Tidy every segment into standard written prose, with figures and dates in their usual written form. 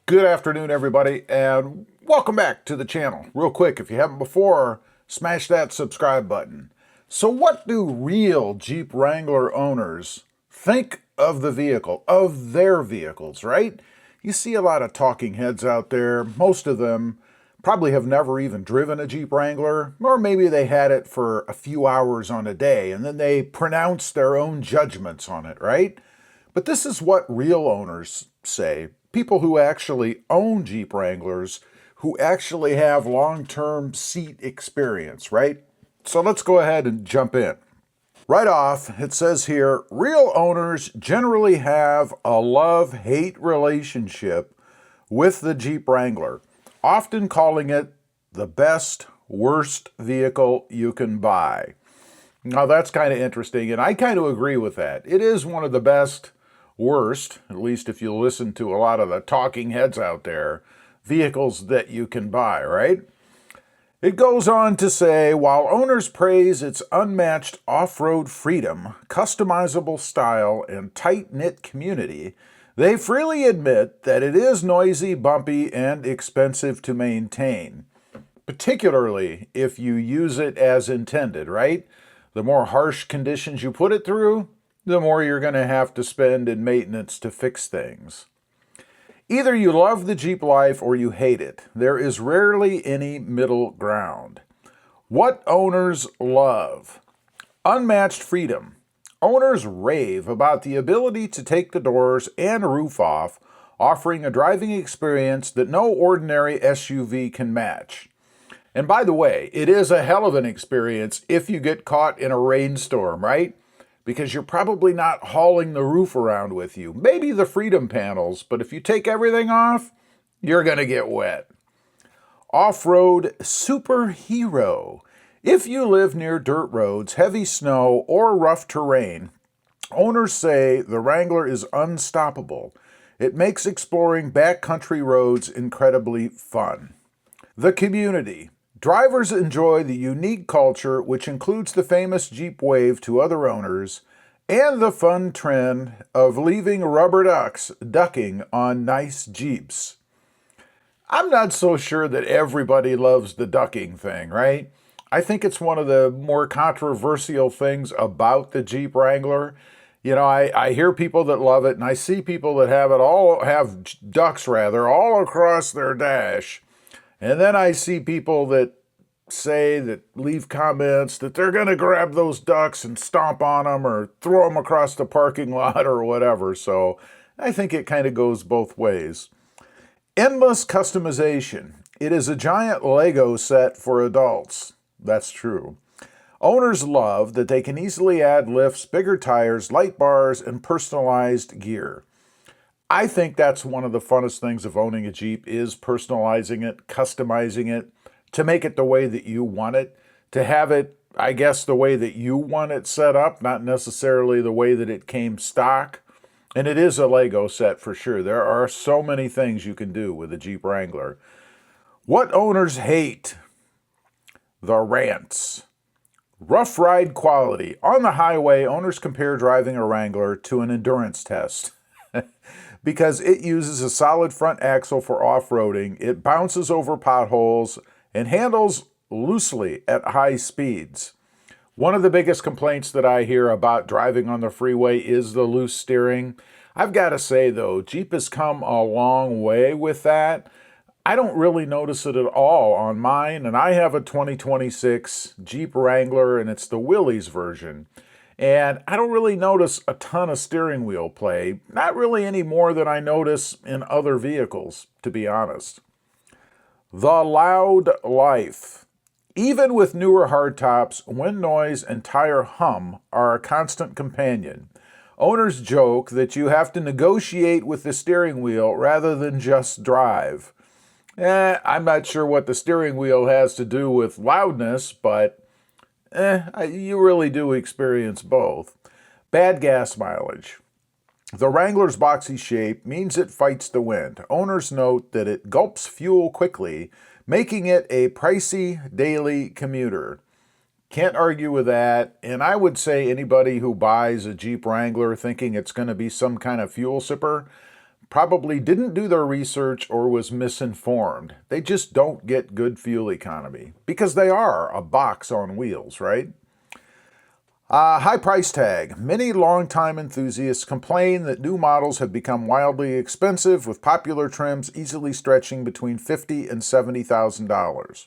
Good afternoon, everybody, and welcome back to the channel. Real quick, if you haven't before, smash that subscribe button. So what do real Jeep Wrangler owners think of the vehicle, of their vehicles, right? You see a lot of talking heads out there. Most of them probably have never even driven a Jeep Wrangler, or maybe they had it for a few hours on a day, and then they pronounce their own judgments on it, right? But this is what real owners say. People who actually own Jeep Wranglers, who actually have long-term seat experience, right? So let's go ahead and jump in. Right off, it says here, real owners generally have a love-hate relationship with the Jeep Wrangler, often calling it the best, worst vehicle you can buy. Now that's kind of interesting, and I kind of agree with that. It is one of the best, worst, at least if you listen to a lot of the talking heads out there, vehicles that you can buy, right? It goes on to say, while owners praise its unmatched off-road freedom, customizable style, and tight-knit community, they freely admit that it is noisy, bumpy, and expensive to maintain, particularly if you use it as intended, right? The more harsh conditions you put it through, the more you're going to have to spend in maintenance to fix things. Either you love the Jeep life or you hate it. There is rarely any middle ground. What owners love? Unmatched freedom. Owners rave about the ability to take the doors and roof off, offering a driving experience that no ordinary SUV can match. And by the way, it is a hell of an experience if you get caught in a rainstorm, right? Because you're probably not hauling the roof around with you. Maybe the freedom panels, but if you take everything off, you're going to get wet. Off-road superhero. If you live near dirt roads, heavy snow, or rough terrain, owners say the Wrangler is unstoppable. It makes exploring backcountry roads incredibly fun. The community. Drivers enjoy the unique culture, which includes the famous Jeep wave to other owners, and the fun trend of leaving rubber ducks ducking on nice Jeeps. I'm not so sure that everybody loves the ducking thing, right? I think it's one of the more controversial things about the Jeep Wrangler. You know, I hear people that love it, and I see people that have ducks rather, all across their dash. And then I see people that leave comments that they're going to grab those ducks and stomp on them or throw them across the parking lot or whatever. So I think it kind of goes both ways. Endless customization. It is a giant Lego set for adults. That's true. Owners love that they can easily add lifts, bigger tires, light bars, and personalized gear. I think that's one of the funnest things of owning a Jeep is personalizing it, customizing it, to make it the way that you want it, to have it, I guess, the way that you want it set up, not necessarily the way that it came stock. And it is a Lego set for sure. There are so many things you can do with a Jeep Wrangler. What owners hate? The rants. Rough ride quality. On the highway, owners compare driving a Wrangler to an endurance test. Because it uses a solid front axle for off-roading, it bounces over potholes, and handles loosely at high speeds. One of the biggest complaints that I hear about driving on the freeway is the loose steering. I've got to say, though, Jeep has come a long way with that. I don't really notice it at all on mine, and I have a 2026 Jeep Wrangler, and it's the Willys version. And I don't really notice a ton of steering wheel play, not really any more than I notice in other vehicles, to be honest. The loud life. Even with newer hardtops, wind noise and tire hum are a constant companion. Owners joke that you have to negotiate with the steering wheel rather than just drive. I'm not sure what the steering wheel has to do with loudness, but you really do experience both. Bad gas mileage. The Wrangler's boxy shape means it fights the wind. Owners note that it gulps fuel quickly, making it a pricey daily commuter. Can't argue with that, and I would say anybody who buys a Jeep Wrangler thinking it's going to be some kind of fuel sipper probably didn't do their research or was misinformed. They just don't get good fuel economy because they are a box on wheels, right? High price tag. Many longtime enthusiasts complain that new models have become wildly expensive, with popular trims easily stretching between $50,000 and $70,000.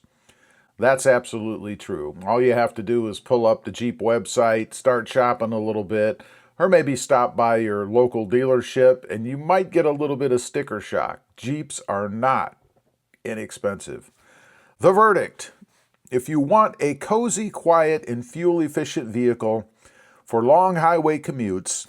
That's absolutely true. All you have to do is pull up the Jeep website, start shopping a little bit, or maybe stop by your local dealership, and you might get a little bit of sticker shock. Jeeps are not inexpensive. The verdict. If you want a cozy, quiet, and fuel-efficient vehicle for long highway commutes,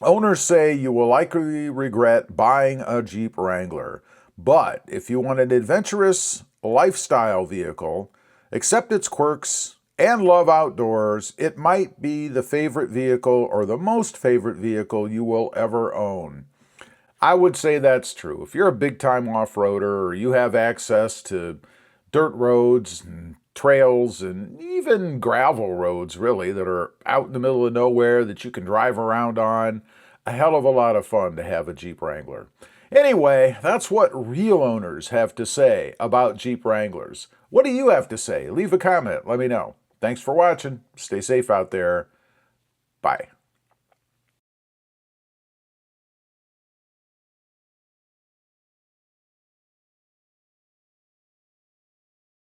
owners say you will likely regret buying a Jeep Wrangler. But if you want an adventurous lifestyle vehicle, accept its quirks, and love outdoors, it might be the favorite vehicle or the most favorite vehicle you will ever own. I would say that's true. If you're a big-time off-roader or you have access to dirt roads and trails and even gravel roads, really, that are out in the middle of nowhere that you can drive around on, a hell of a lot of fun to have a Jeep Wrangler. Anyway, that's what real owners have to say about Jeep Wranglers. What do you have to say? Leave a comment. Let me know. Thanks for watching. Stay safe out there. Bye.